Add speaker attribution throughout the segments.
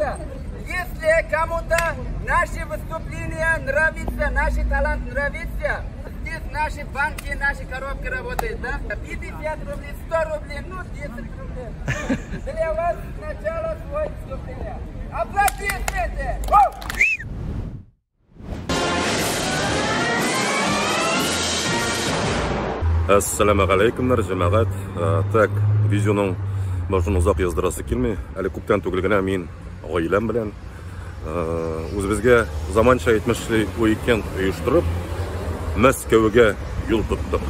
Speaker 1: ребята, если кому-то наши выступления нравятся, наш талант нравится, здесь наши банки, наши коробки работают, да? 50 рублей, 100 рублей, ну 10 рублей. Для вас сначала свой выступление. Аплодисменты!
Speaker 2: Assalamu alaykumlar jamaat. Tak videoning boshini uzoq yozdirasi kelmay, hali ko'pdan tugilgina men oilam bilan o'zimizga zamoncha 70lik weekend uyushtirib Moskvaga yo'l tutdik.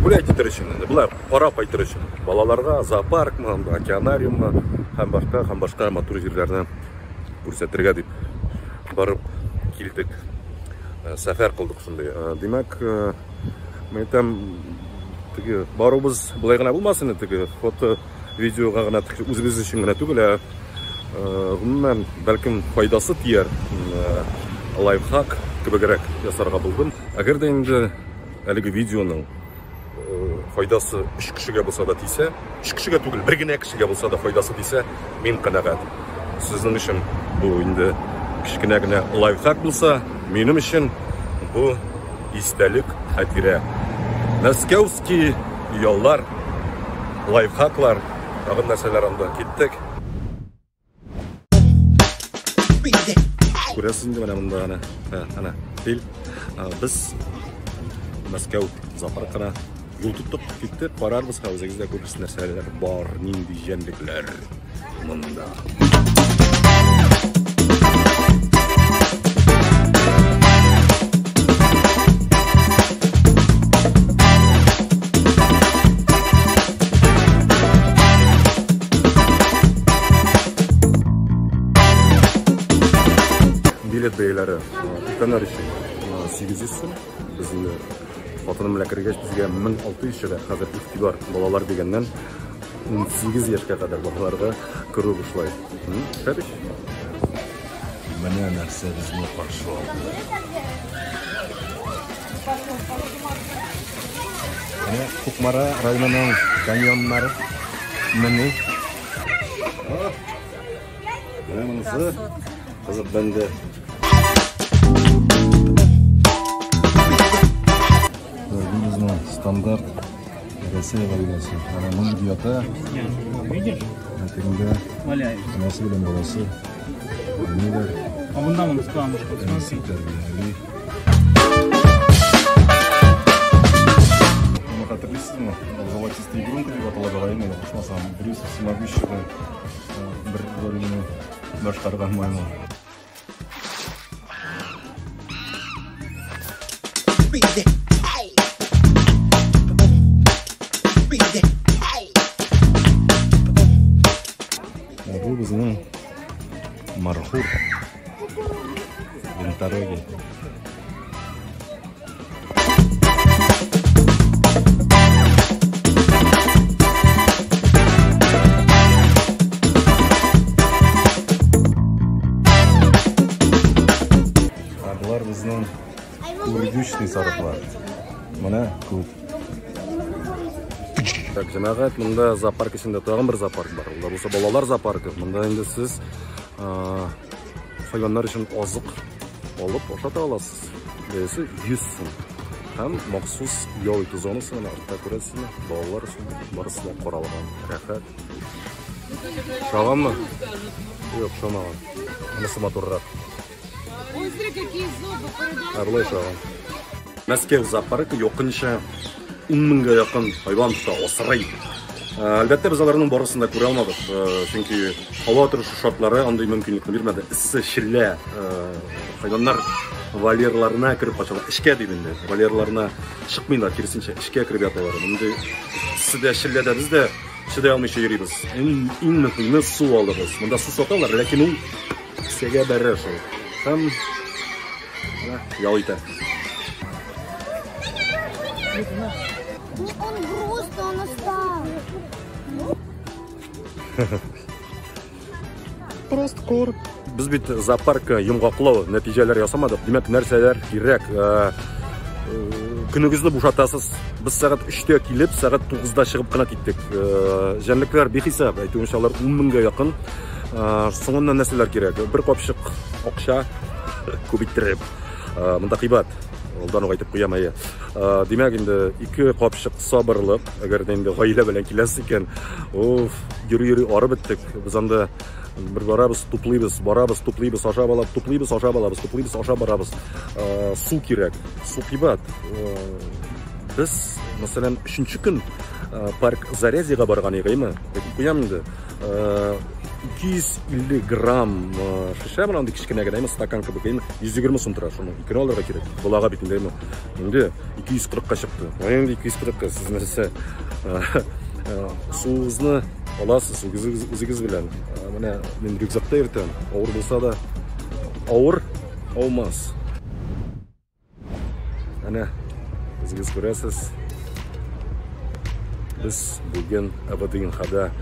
Speaker 2: Bular aytirish endi, bular qarab aytirish. Balalarga zooparkmi, okeanariummi, ham boshqa motor yerlarni ko'rsatirga deb borib keldik. Safar qildik shunday. Demak, men ham borimiz bulaygina bo'lmasin, foto, videoga gina o'zimiz uchun gina tugul, umuman balkim foydasi tiyar lifehack kibagrak yasarga bo'ldim. Agarda endi haligi videoning foydasi 3 kishiga bo'lsa da tiysa, 3 kishiga tugul, birgina kishiga bo'lsa da foydasi tiysa, men qanaqat. Sizning uchun bu endi kichkinagina lifehack bo'lsa, menim uchun bu esdalik xotira. Moskovskiy yo'llar, lifehacklar, tag'in narsalar unda ketdik. Ko'rasizmi mana bunda ana fil. Biz Moskva zooparkina yo'l tutdik, ketdik. Qararmiz, o'zingizda ko'rasiz narsalar bor, nindi janliklar bunda. Bilet beylari tutanlar uchun 800 so'm. Bizni xotinim bilan kirgach bizga 1600 so'm. Hozir ixtiyor bolalar degandan 18 yoshga qadar bolalarga kirib ishlaydi. Qarish. Mana narsa bizni qarshi oldi. Mana Ko'kmara rayonining kanyonlari mana. Mana qiziq bende. Стандарт Россия валюты. Она может где-то.
Speaker 3: Видишь? Валяешь.
Speaker 2: Насилие на волосы.
Speaker 3: А вон там он с камушком, смотри.
Speaker 2: Ну, хатırlıyorsunuz золотистый грунт gibi аталагайны, ошмасам Брюс всемогущего bir rolünü başkargan maymun. Bu bizning marhur Ventorogi. Bular bizning urg'uchli sariqlar. Mana ko'p. Так, jamaat, bunda zoopark ichida tag'in bir zoopark bor. Ular bo'lsa bolalar zooparki. Bunda endi siz hayvonlar uchun oziq olib o'xshata olasiz. Besi 100 so'm. Ham maxsus yo'l tuzonisi mana ortda ko'rasizmi? Bolalar uchun borislar qoralgan. Rahmat. Shog'anmi? Yo'q, shog'an. Bunisi motorroq. Arlay shog'an. Moskva zooparki yo'qincha 10 mingga yaqin hayvon tuta asraydi. Albatta biz ularning borasida ko'ra olmadik. Chunki havo turishi shartlari unday mumkinlikni bermadi. Issi shilla hayvonlar valyerlarına kirib qochadi. Ishga deydi. Valyerlarına chiqmaylar, kirisincha ishga kirib yotadilar. Bunday issida shillada bizda chiday olmaycha yuribmiz. Eng muhimi suv olamiz. Bunda suv sotalar, lekin u issiga barish. Ham yo'ita.
Speaker 4: Он грустно, он устал.
Speaker 2: Просто ko'rib. Biz bit zoopark yumg'oqlov natijalar yasamadıq. Demak, narsalar kerak. Күнігізді бұшатасыз. Біз сағат 3-те келіп, сағат 9-да шығып қана кеттік. Жәнліктер бехисап, әйтуінше алар 10 мыңға яқын соңынан нәрселер керек. Бір қопшық оқша көбейттіріп, мұнда қибат. Олдан оғайтып қоям әйе. Демек, енді 2 қопшық сабырлық, әгер де енді ғайлы білен келесі екен, юрі ары біттік. Біз анда бір барабыз, туплейбіз, аша балап, туплейбіз, аша барабыз. Су керек, су қибат. Біз, мәселен, 3-ші күн парк Зарязиға барған еғайма. Қоям енді 250 грамм шыша бұнанды кішкене әгін стакан кібі кеймі 120 сом тұра, шыны 2 аларға керек, бұлаға бетін деймі. Енді 240-қа шықты. Енді 240-қа сіз нәрсе суызны оласыз, өзігіз білен. Мен рюкзакта ертен, ауыр болса да, ауыр аумас. Әне, өзігіз көресіз. Біз бүгін Абадыйынхада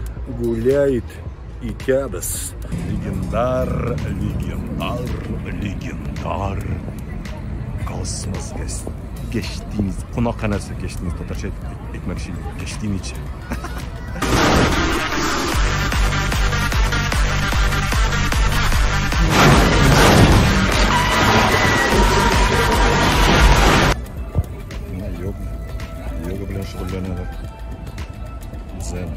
Speaker 2: гуляйт икебіз. Легендар. Космос geçtiğimiz, konakhanası geçtiğimiz Tatarca etmekşi geçtiğim için. Yoga bilen şug'ullanalar. Güzel.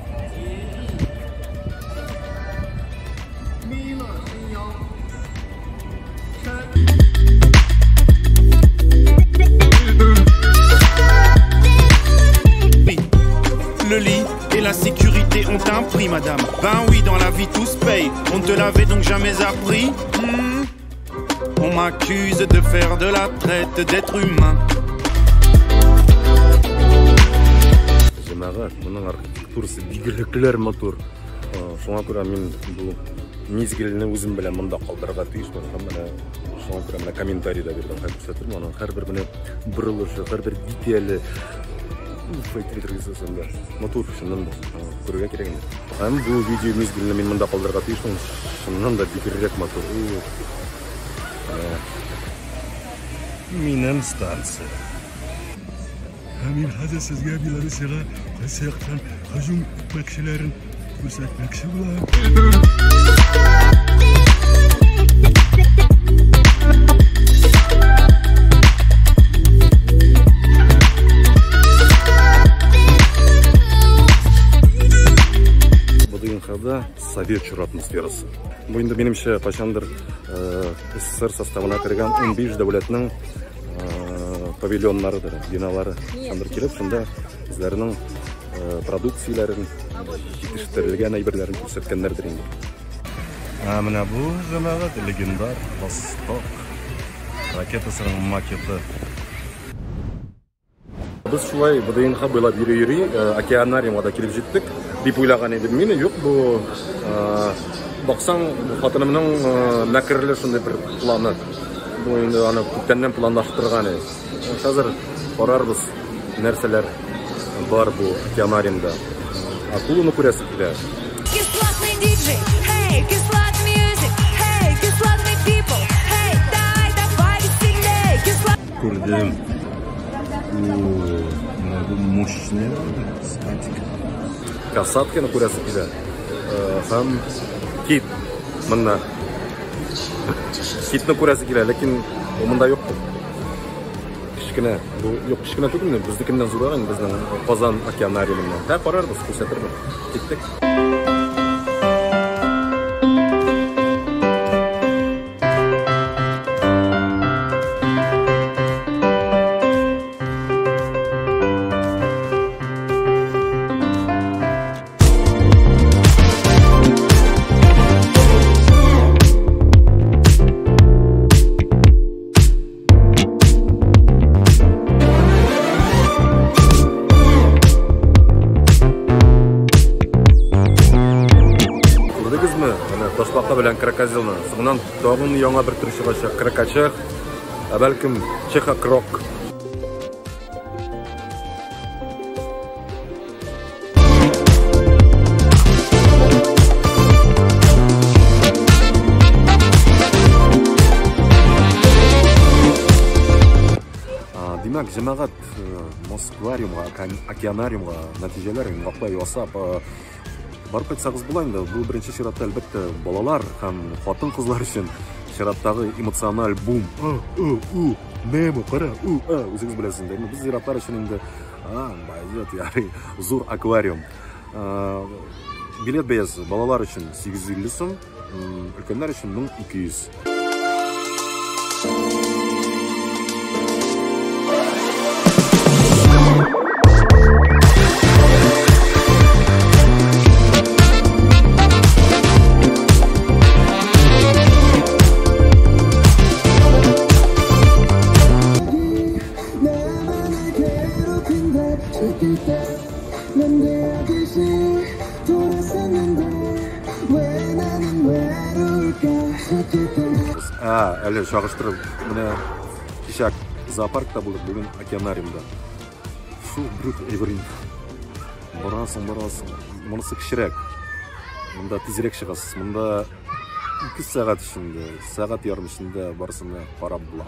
Speaker 5: Le lit et la sécurité ont un prix, madame. Ben oui, dans la vie tout se paye. On te l'avait donc jamais appris. On m'accuse de faire de la traite d'êtres humains.
Speaker 2: Жаңағы мұның архитектурасы бигірліклер мотор. Соңа көре мен бұл мезгіліні өзім білем мұнда қалдырға тиіспін. Соңа көре мына комментарийда бердім. Көрсетірмін, оның әрбір міне бұрылышы, әрбір деталі мотор шыннан да көруге керек енді. Бұл видео мезгіліні мен мұнда қалдырға тиіспін. Шыннан да бигірлік мотор. Менің станция. Мен қазір сізге Беларусияға қайсы яқтан қажым мәкшілерін көрсетмекші болам. Абадыйынхада советшір атмосферасы. Бұл енді менімше қашандыр СССР составына кірген 15 дәулетінің павильонларыдыр, биналары шандыр келіп, шында біздерінің продукцияларын, жетіштірілген әйбірлерін көрсеткендердір енді. Міне бұл жаңағы легендар Восток ракетасының макеті. Біз шулай Абадыйынха бойлап үйрей океанариумға да келіп жеттік. Деп ойлаған едім, мені жоқ бұл бақсаң қатынымның мәкірлі шындай бір планы. Бұл енді көптеннен планлаштырған еді. Қазір қарарбыз нәрселер бар бұл океанариумда. Акуланы көресіп келе.
Speaker 6: Кислотный диджей, hey, кислотный music, hey, кислотный people, hey, давай веселей, кислотный.
Speaker 2: Көрдім. Бұл мощный статик. Касатканы көресіп келе. Һәм кит. Мұнда. Китні көресіп келе, лекен мұнда жоқ бұл. Кішкіне, жоқ кішкіне түгіліне, біздікімден зұраған, біздің Қазан океанариумынан. Қарарбыз, көрсетірмін. Кеттік. Ташбақа білән крокозилны. Соңынан тағын яңа бір түрі шығашы крокачақ, бәлкім чеха крок. Демек, жамағат Москвариумға, океанариумға нәтижелер, ғақлай осап барып қайтсаңыз болады енді. Бұл бірінші ширатта әлбетте балалар һәм хатын-қызлар үшін шираттағы эмоциональ бум. Немо қара, өзіңіз білесіздер. Біз зираттар үшін енді зор аквариум. Билет бейесі балалар үшін 850 сом, үлкендер үшін 1200. Әлі шағыштырып, міне кешек зоопаркта болдық, бүгін океанариумда. Шу брюх эврин. Барасың. Мұнысы кішірек. Мұнда тезірек шығасыз. Мұнда 2 сағат ішінде, сағат ярым ішінде барысыны қарап бұла.